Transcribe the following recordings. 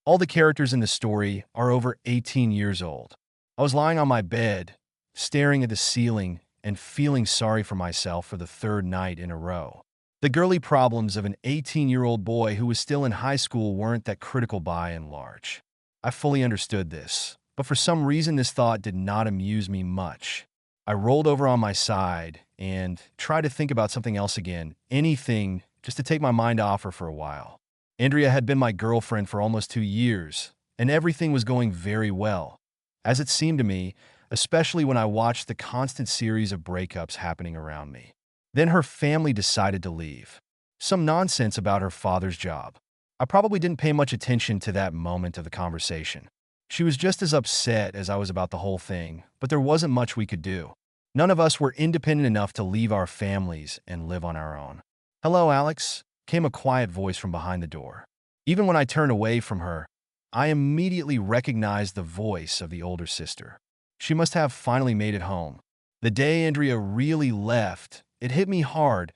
All the characters in the story are over 18 years old. I was lying on my bed, staring at the ceiling and feeling sorry for myself for the third night in a row. The girly problems of an 18-year-old boy who was still in high school weren't that critical by and large. I fully understood this, but for some reason this thought did not amuse me much. I rolled over on my side and tried to think about something else again, anything just to take my mind off her for a while. Andrea had been my girlfriend for almost 2 years, and everything was going very well, as it seemed to me, especially when I watched the constant series of breakups happening around me. Then her family decided to leave. Some nonsense about her father's job. I probably didn't pay much attention to that moment of the conversation. She was just as upset as I was about the whole thing, but there wasn't much we could do. None of us were independent enough to leave our families and live on our own. "Hello, Alex," came a quiet voice from behind the door. Even when I turned away from her, I immediately recognized the voice of the older sister. She must have finally made it home. The day Andrea really left, it hit me hard,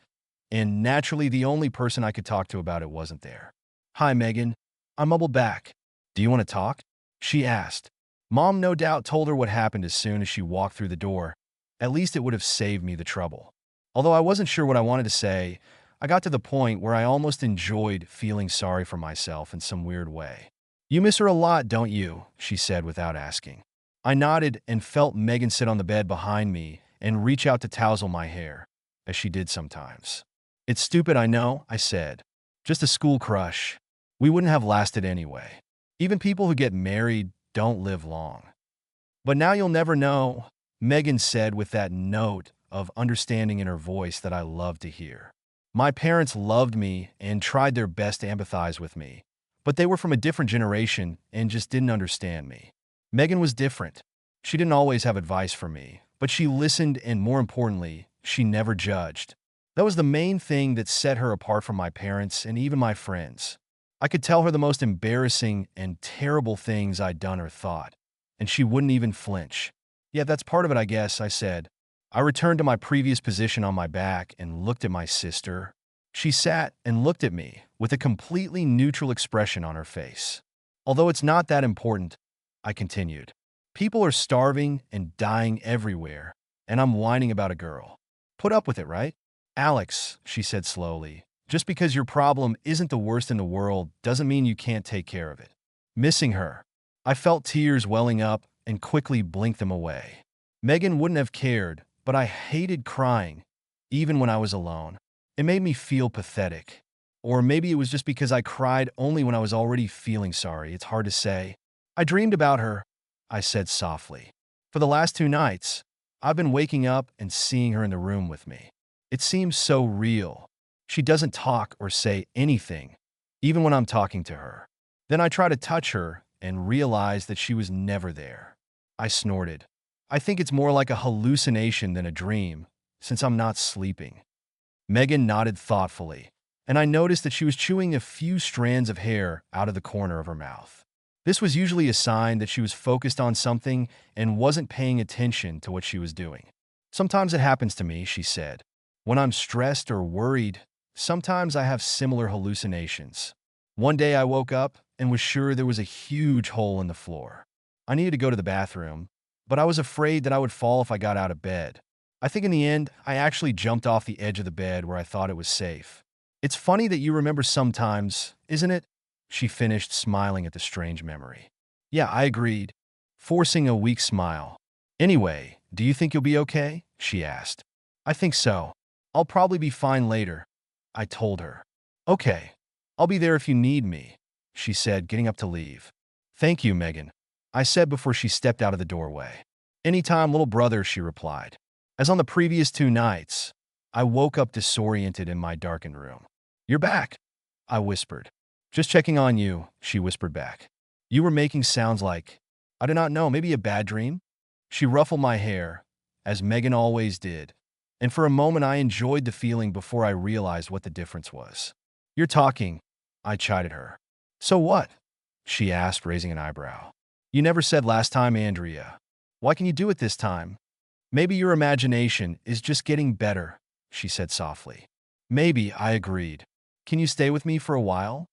and naturally the only person I could talk to about it wasn't there. "Hi, Megan." I mumbled back. "Do you want to talk?" she asked. Mom no doubt told her what happened as soon as she walked through the door. At least it would have saved me the trouble. Although I wasn't sure what I wanted to say, I got to the point where I almost enjoyed feeling sorry for myself in some weird way. "You miss her a lot, don't you?" she said without asking. I nodded and felt Megan sit on the bed behind me and reach out to tousle my hair, as she did sometimes. "It's stupid, I know," I said. "Just a school crush. We wouldn't have lasted anyway. Even people who get married don't live long." "But now you'll never know," Megan said with that note of understanding in her voice that I loved to hear. My parents loved me and tried their best to empathize with me, but they were from a different generation and just didn't understand me. Megan was different. She didn't always have advice for me, but she listened and, more importantly, she never judged. That was the main thing that set her apart from my parents and even my friends. I could tell her the most embarrassing and terrible things I'd done or thought, and she wouldn't even flinch. "Yeah, that's part of it, I guess," I said. I returned to my previous position on my back and looked at my sister. She sat and looked at me with a completely neutral expression on her face. "Although it's not that important," I continued. "People are starving and dying everywhere, and I'm whining about a girl. Put up with it, right?" "Alex," she said slowly, "just because your problem isn't the worst in the world doesn't mean you can't take care of it." Missing her. I felt tears welling up and quickly blinked them away. Megan wouldn't have cared, but I hated crying, even when I was alone. It made me feel pathetic. Or maybe it was just because I cried only when I was already feeling sorry. It's hard to say. "I dreamed about her," I said softly. "For the last 2 nights, I've been waking up and seeing her in the room with me. It seems so real. She doesn't talk or say anything, even when I'm talking to her. Then I try to touch her and realize that she was never there." I snorted. "I think it's more like a hallucination than a dream, since I'm not sleeping." Megan nodded thoughtfully, and I noticed that she was chewing a few strands of hair out of the corner of her mouth. This was usually a sign that she was focused on something and wasn't paying attention to what she was doing. "Sometimes it happens to me," she said. "When I'm stressed or worried, sometimes I have similar hallucinations. One day I woke up and was sure there was a huge hole in the floor. I needed to go to the bathroom, but I was afraid that I would fall if I got out of bed. I think in the end, I actually jumped off the edge of the bed where I thought it was safe." "It's funny that you remember sometimes, isn't it?" she finished, smiling at the strange memory. "Yeah," I agreed, forcing a weak smile. "Anyway, do you think you'll be okay?" she asked. "I think so. I'll probably be fine later," I told her. "Okay, I'll be there if you need me," she said, getting up to leave. "Thank you, Megan," I said before she stepped out of the doorway. "Anytime, little brother," she replied. As on the previous 2 nights, I woke up disoriented in my darkened room. "You're back," I whispered. "Just checking on you," she whispered back. "You were making sounds like, I do not know, maybe a bad dream?" She ruffled my hair, as Megan always did, and for a moment I enjoyed the feeling before I realized what the difference was. "You're talking," I chided her. "So what?" she asked, raising an eyebrow. "You never said last time, Andrea. Why can you do it this time?" "Maybe your imagination is just getting better," she said softly. "Maybe," I agreed. "Can you stay with me for a while?"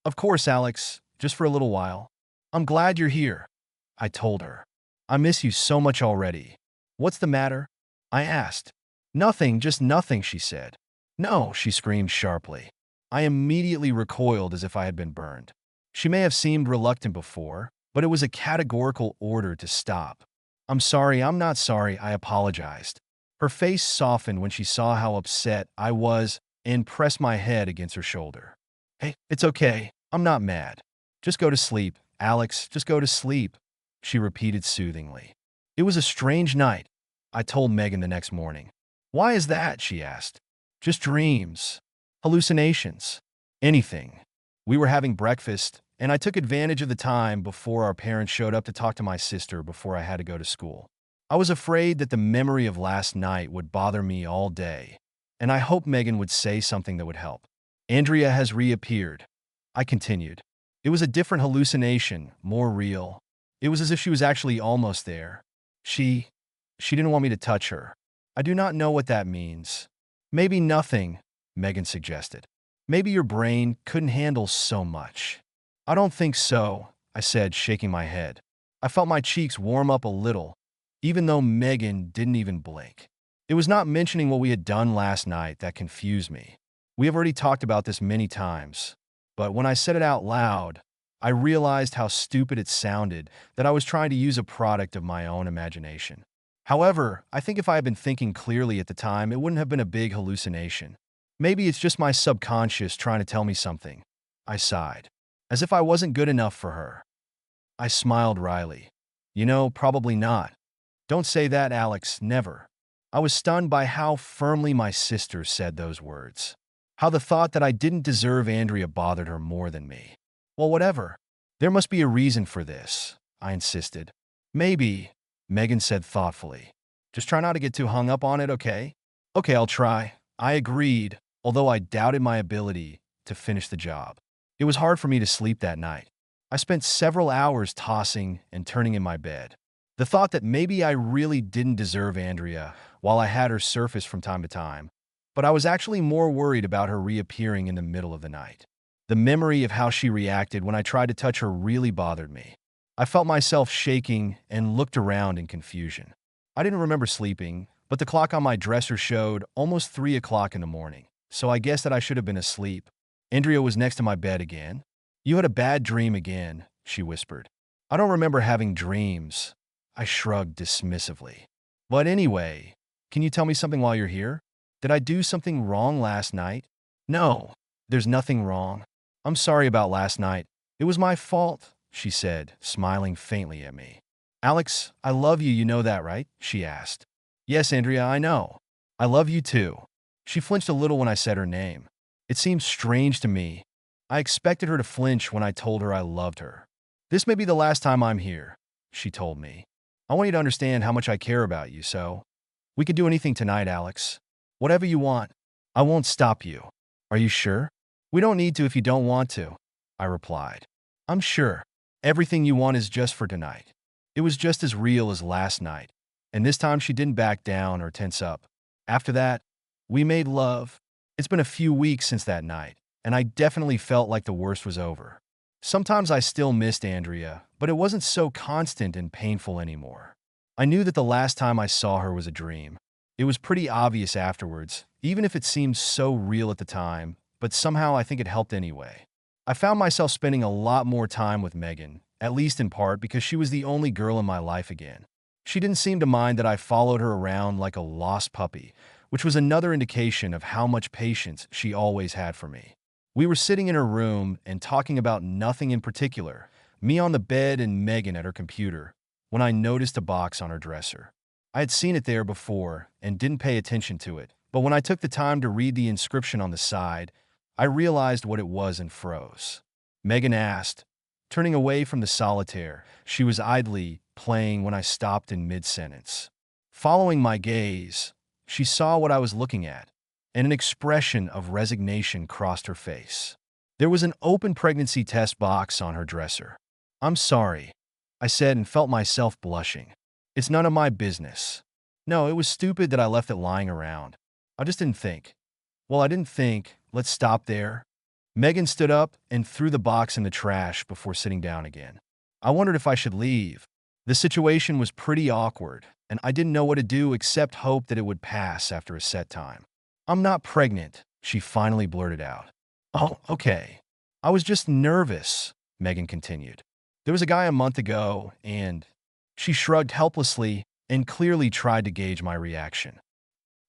"Of course, Alex. just for a little while. I'm glad you're here, I told her. I miss you so much already. What's the matter? I asked. Nothing, just nothing, she said. No, she screamed sharply. I immediately recoiled as if I had been burned. She may have seemed reluctant before, but it was a categorical order to stop. I'm sorry, I'm not sorry, I apologized. Her face softened when she saw how upset I was and pressed my head against her shoulder. Hey, it's okay. I'm not mad. Just go to sleep, Alex, just go to sleep, she repeated soothingly. It was a strange night, I told Megan the next morning. Why is that? She asked. Just dreams. Hallucinations. Anything. We were having breakfast, and I took advantage of the time before our parents showed up to talk to my sister before I had to go to school. I was afraid that the memory of last night would bother me all day, and I hoped Megan would say something that would help. Andrea has reappeared, I continued. It was a different hallucination, more real. It was as if she was actually almost there. She didn't want me to touch her. I do not know what that means. Maybe nothing, Megan suggested. Maybe your brain couldn't handle so much. I don't think so, I said, shaking my head. I felt my cheeks warm up a little, even though Megan didn't even blink. It was not mentioning what we had done last night that confused me. We have already talked about this many times, but when I said it out loud, I realized how stupid it sounded that I was trying to use a product of my own imagination. However, I think if I had been thinking clearly at the time, it wouldn't have been a big hallucination. Maybe it's just my subconscious trying to tell me something. I sighed, as if I wasn't good enough for her. I smiled wryly. You know, probably not. Don't say that, Alex, never. I was stunned by how firmly my sister said those words. How the thought that I didn't deserve Andrea bothered her more than me. Well, whatever. There must be a reason for this, I insisted. Maybe, Megan said thoughtfully. Just try not to get too hung up on it, okay? Okay, I'll try. I agreed, although I doubted my ability to finish the job. It was hard for me to sleep that night. I spent several hours tossing and turning in my bed. The thought that maybe I really didn't deserve Andrea while I had her surface from time to time, but I was actually more worried about her reappearing in the middle of the night. The memory of how she reacted when I tried to touch her really bothered me. I felt myself shaking and looked around in confusion. I didn't remember sleeping, but the clock on my dresser showed almost 3 o'clock in the morning, so I guessed that I should have been asleep. Andrea was next to my bed again. You had a bad dream again, she whispered. I don't remember having dreams. I shrugged dismissively. But anyway, can you tell me something while you're here? Did I do something wrong last night? No, there's nothing wrong. I'm sorry about last night. It was my fault, she said, smiling faintly at me. Alex, I love you, you know that, right? She asked. Yes, Andrea, I know. I love you too. She flinched a little when I said her name. It seemed strange to me. I expected her to flinch when I told her I loved her. This may be the last time I'm here, she told me. I want you to understand how much I care about you, so we could do anything tonight, Alex. Whatever you want. I won't stop you. Are you sure? We don't need to if you don't want to, I replied. I'm sure. Everything you want is just for tonight. It was just as real as last night, and this time she didn't back down or tense up. After that, we made love. It's been a few weeks since that night, and I definitely felt like the worst was over. Sometimes I still missed Andrea, but it wasn't so constant and painful anymore. I knew that the last time I saw her was a dream. It was pretty obvious afterwards, even if it seemed so real at the time, but somehow I think it helped anyway. I found myself spending a lot more time with Megan, at least in part because she was the only girl in my life again. She didn't seem to mind that I followed her around like a lost puppy, which was another indication of how much patience she always had for me. We were sitting in her room and talking about nothing in particular, me on the bed and Megan at her computer, when I noticed a box on her dresser. I had seen it there before and didn't pay attention to it, but when I took the time to read the inscription on the side, I realized what it was and froze. Megan asked, turning away from the solitaire she was idly playing when I stopped in mid-sentence. Following my gaze, she saw what I was looking at, and an expression of resignation crossed her face. There was an open pregnancy test box on her dresser. I'm sorry, I said and felt myself blushing. It's none of my business. No, it was stupid that I left it lying around. I just didn't think. Well, I didn't think. Let's stop there. Megan stood up and threw the box in the trash before sitting down again. I wondered if I should leave. The situation was pretty awkward, and I didn't know what to do except hope that it would pass after a set time. "I'm not pregnant," she finally blurted out. "Oh, okay. I was just nervous," Megan continued. "There was a guy a month ago, and—" She shrugged helplessly and clearly tried to gauge my reaction.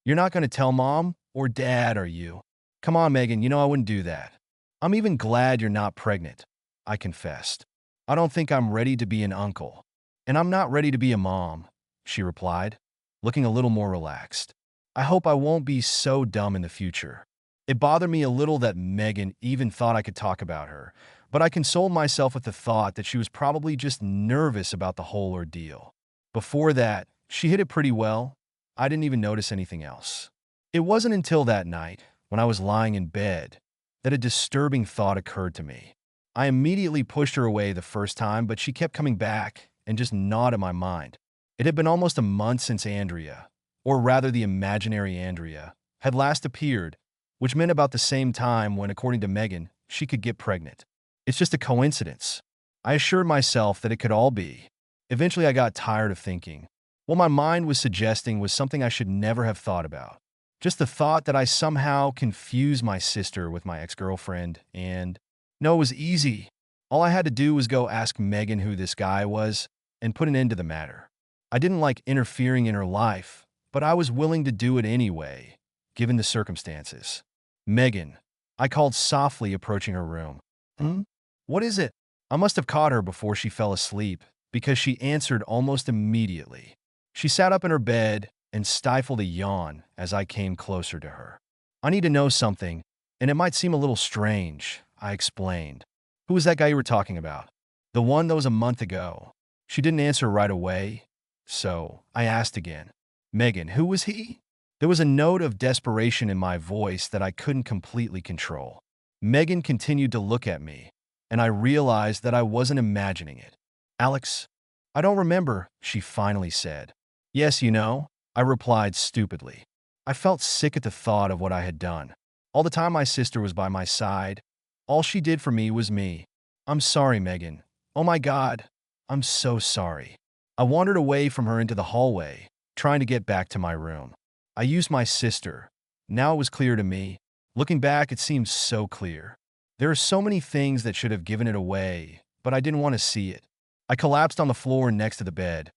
"You're not going to tell Mom or Dad, are you?" "Come on, Megan, you know I wouldn't do that." "I'm even glad you're not pregnant," I confessed. "I don't think I'm ready to be an uncle. And I'm not ready to be a mom," she replied, looking a little more relaxed. "I hope I won't be so dumb in the future." It bothered me a little that Megan even thought I could talk about her, but I consoled myself with the thought that she was probably just nervous about the whole ordeal. Before that, she hid it pretty well. I didn't even notice anything else. It wasn't until that night, when I was lying in bed, that a disturbing thought occurred to me. I immediately pushed her away the first time, but she kept coming back and just gnawed at my mind. It had been almost a month since Andrea, or rather the imaginary Andrea, had last appeared, which meant about the same time when, according to Megan, she could get pregnant. It's just a coincidence. I assured myself that it could all be. Eventually, I got tired of thinking. What my mind was suggesting was something I should never have thought about. Just the thought that I somehow confused my sister with my ex-girlfriend, and no, it was easy. All I had to do was go ask Megan who this guy was and put an end to the matter. I didn't like interfering in her life, but I was willing to do it anyway, given the circumstances. "Megan," I called softly, approaching her room. "Hmm? What is it?" I must have caught her before she fell asleep, because she answered almost immediately. She sat up in her bed and stifled a yawn as I came closer to her. "I need to know something, and it might seem a little strange," I explained. "Who was that guy you were talking about?" "The one that was a month ago." She didn't answer right away, so I asked again. "Megan, who was he?" There was a note of desperation in my voice that I couldn't completely control. Megan continued to look at me, and I realized that I wasn't imagining it. "Alex, I don't remember," she finally said. "Yes, you know," I replied stupidly. I felt sick at the thought of what I had done. All the time my sister was by my side, all she did for me was me. "I'm sorry, Megan. Oh my God, I'm so sorry." I wandered away from her into the hallway, trying to get back to my room. I used my sister. Now it was clear to me. Looking back, it seems so clear. There are so many things that should have given it away, but I didn't want to see it. I collapsed on the floor next to the bed,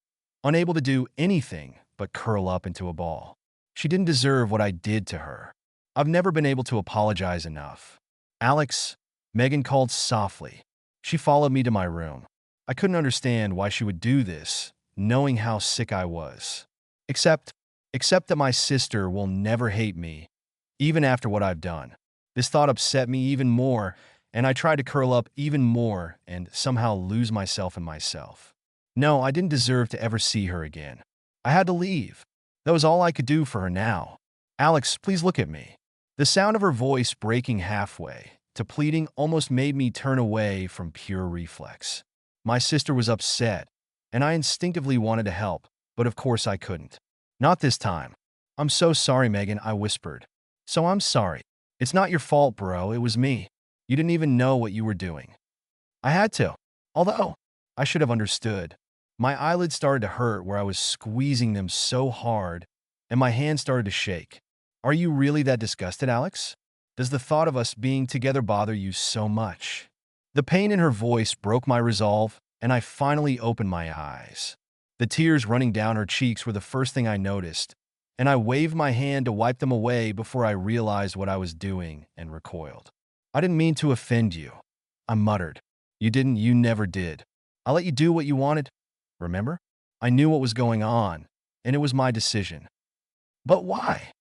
unable to do anything but curl up into a ball. She didn't deserve what I did to her. I've never been able to apologize enough. "Alex," Megan called softly. She followed me to my room. I couldn't understand why she would do this, knowing how sick I was. Except that my sister will never hate me, even after what I've done. This thought upset me even more, and I tried to curl up even more and somehow lose myself in myself. No, I didn't deserve to ever see her again. I had to leave. That was all I could do for her now. "Alex, please look at me." The sound of her voice breaking halfway to pleading almost made me turn away from pure reflex. My sister was upset, and I instinctively wanted to help, but of course I couldn't. "Not this time." "I'm so sorry, Megan," I whispered. "So I'm sorry. It's not your fault, bro. It was me. You didn't even know what you were doing." I had to. Although, I should have understood. My eyelids started to hurt where I was squeezing them so hard, and my hands started to shake. "Are you really that disgusted, Alex? Does the thought of us being together bother you so much?" The pain in her voice broke my resolve, and I finally opened my eyes. The tears running down her cheeks were the first thing I noticed, and I waved my hand to wipe them away before I realized what I was doing and recoiled. "I didn't mean to offend you," I muttered. "You didn't, you never did. I let you do what you wanted. Remember? I knew what was going on, and it was my decision." "But why?"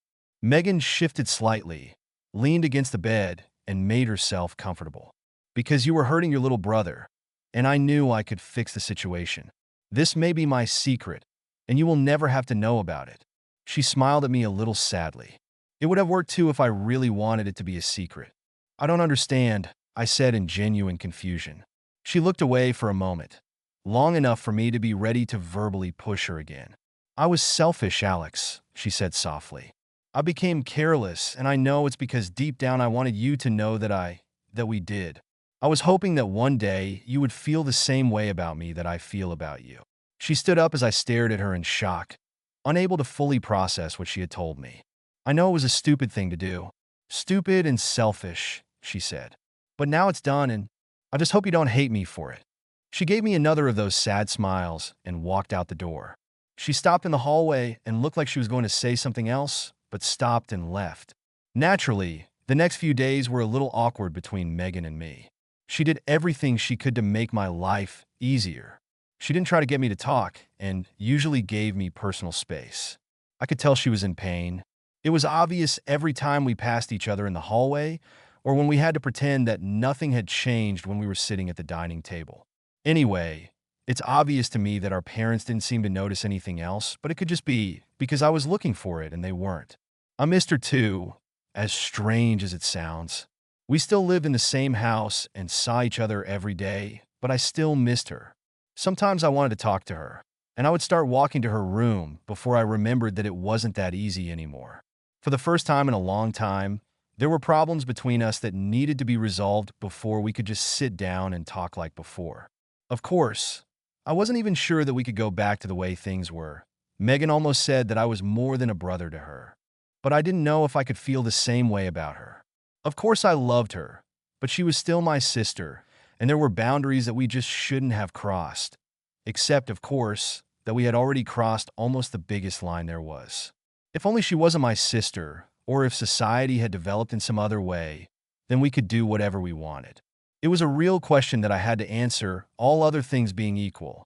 Megan shifted slightly, leaned against the bed, and made herself comfortable. "Because you were hurting your little brother, and I knew I could fix the situation. This may be my secret, and you will never have to know about it." She smiled at me a little sadly. "It would have worked too if I really wanted it to be a secret." "I don't understand," I said in genuine confusion. She looked away for a moment, long enough for me to be ready to verbally push her again. "I was selfish, Alex," she said softly. "I became careless, and I know it's because deep down I wanted you to know that that we did. I was hoping that one day you would feel the same way about me that I feel about you." She stood up as I stared at her in shock, unable to fully process what she had told me. "I know it was a stupid thing to do. Stupid and selfish," she said. "But now it's done, and I just hope you don't hate me for it." She gave me another of those sad smiles and walked out the door. She stopped in the hallway and looked like she was going to say something else, but stopped and left. Naturally, the next few days were a little awkward between Megan and me. She did everything she could to make my life easier. She didn't try to get me to talk and usually gave me personal space. I could tell she was in pain. It was obvious every time we passed each other in the hallway or when we had to pretend that nothing had changed when we were sitting at the dining table. Anyway, it's obvious to me that our parents didn't seem to notice anything else, but it could just be because I was looking for it and they weren't. I missed her too, as strange as it sounds. We still lived in the same house and saw each other every day, but I still missed her. Sometimes I wanted to talk to her, and I would start walking to her room before I remembered that it wasn't that easy anymore. For the first time in a long time, there were problems between us that needed to be resolved before we could just sit down and talk like before. Of course, I wasn't even sure that we could go back to the way things were. Megan almost said that I was more than a brother to her, but I didn't know if I could feel the same way about her. Of course I loved her, but she was still my sister, and there were boundaries that we just shouldn't have crossed. Except, of course, that we had already crossed almost the biggest line there was. If only she wasn't my sister, or if society had developed in some other way, then we could do whatever we wanted. It was a real question that I had to answer, all other things being equal.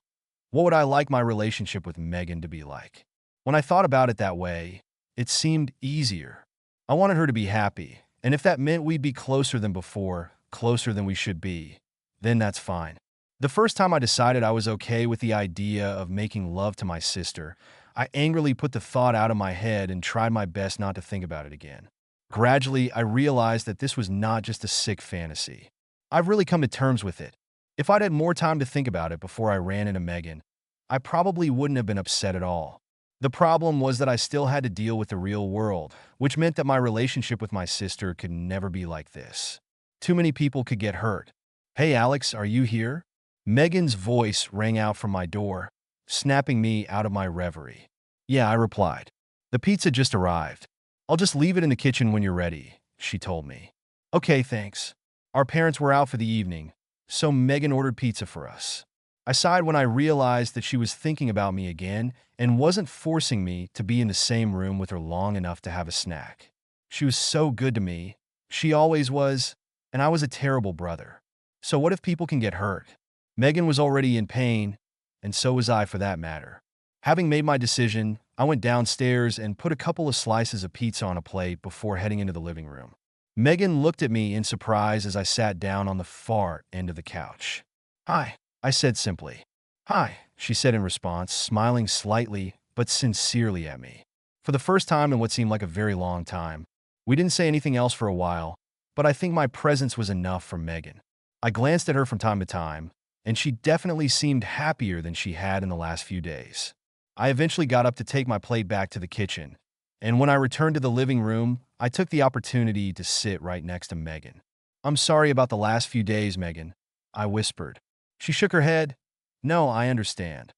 What would I like my relationship with Megan to be like? When I thought about it that way, it seemed easier. I wanted her to be happy, and if that meant we'd be closer than before, closer than we should be, then that's fine. The first time I decided I was okay with the idea of making love to my sister, I angrily put the thought out of my head and tried my best not to think about it again. Gradually, I realized that this was not just a sick fantasy. I've really come to terms with it. If I'd had more time to think about it before I ran into Megan, I probably wouldn't have been upset at all. The problem was that I still had to deal with the real world, which meant that my relationship with my sister could never be like this. Too many people could get hurt. "Hey Alex, are you here?" Megan's voice rang out from my door, snapping me out of my reverie. "Yeah," I replied. "The pizza just arrived. I'll just leave it in the kitchen when you're ready," she told me. "Okay, thanks." Our parents were out for the evening, so Megan ordered pizza for us. I sighed when I realized that she was thinking about me again and wasn't forcing me to be in the same room with her long enough to have a snack. She was so good to me. She always was, and I was a terrible brother. So what if people can get hurt? Megan was already in pain, and so was I for that matter. Having made my decision, I went downstairs and put a couple of slices of pizza on a plate before heading into the living room. Megan looked at me in surprise as I sat down on the far end of the couch. "Hi," I said simply. "Hi," she said in response, smiling slightly but sincerely at me. For the first time in what seemed like a very long time, we didn't say anything else for a while, but I think my presence was enough for Megan. I glanced at her from time to time, and she definitely seemed happier than she had in the last few days. I eventually got up to take my plate back to the kitchen, and when I returned to the living room, I took the opportunity to sit right next to Megan. "I'm sorry about the last few days, Megan," I whispered. She shook her head. "No, I understand.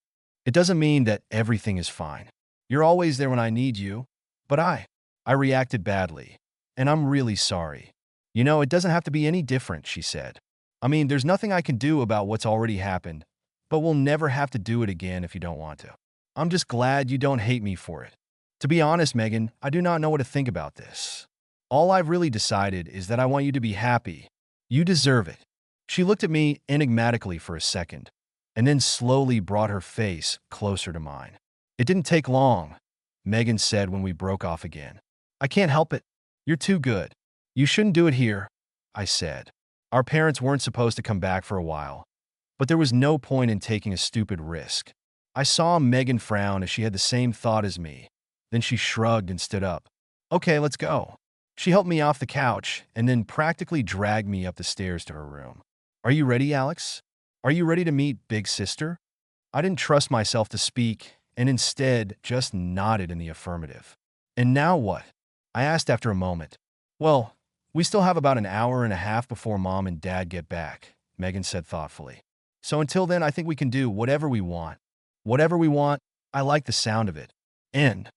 It doesn't mean that everything is fine. You're always there when I need you, but I reacted badly, and I'm really sorry. You know, it doesn't have to be any different," she said. "I mean, there's nothing I can do about what's already happened, but we'll never have to do it again if you don't want to. I'm just glad you don't hate me for it. To be honest, Megan, I do not know what to think about this. All I've really decided is that I want you to be happy. You deserve it." She looked at me enigmatically for a second, and then slowly brought her face closer to mine. "It didn't take long," Megan said when we broke off again. "I can't help it. You're too good. You shouldn't do it here," I said. Our parents weren't supposed to come back for a while, but there was no point in taking a stupid risk. I saw Megan frown as she had the same thought as me. Then she shrugged and stood up. "Okay, let's go." She helped me off the couch and then practically dragged me up the stairs to her room. "Are you ready, Alex? Are you ready to meet Big Sister?" I didn't trust myself to speak and instead just nodded in the affirmative. "And now what?" I asked after a moment. "Well, We still have about an hour and a half before Mom and Dad get back, Megan said thoughtfully. So until then, I think we can do whatever we want. Whatever we want, I like the sound of it. End.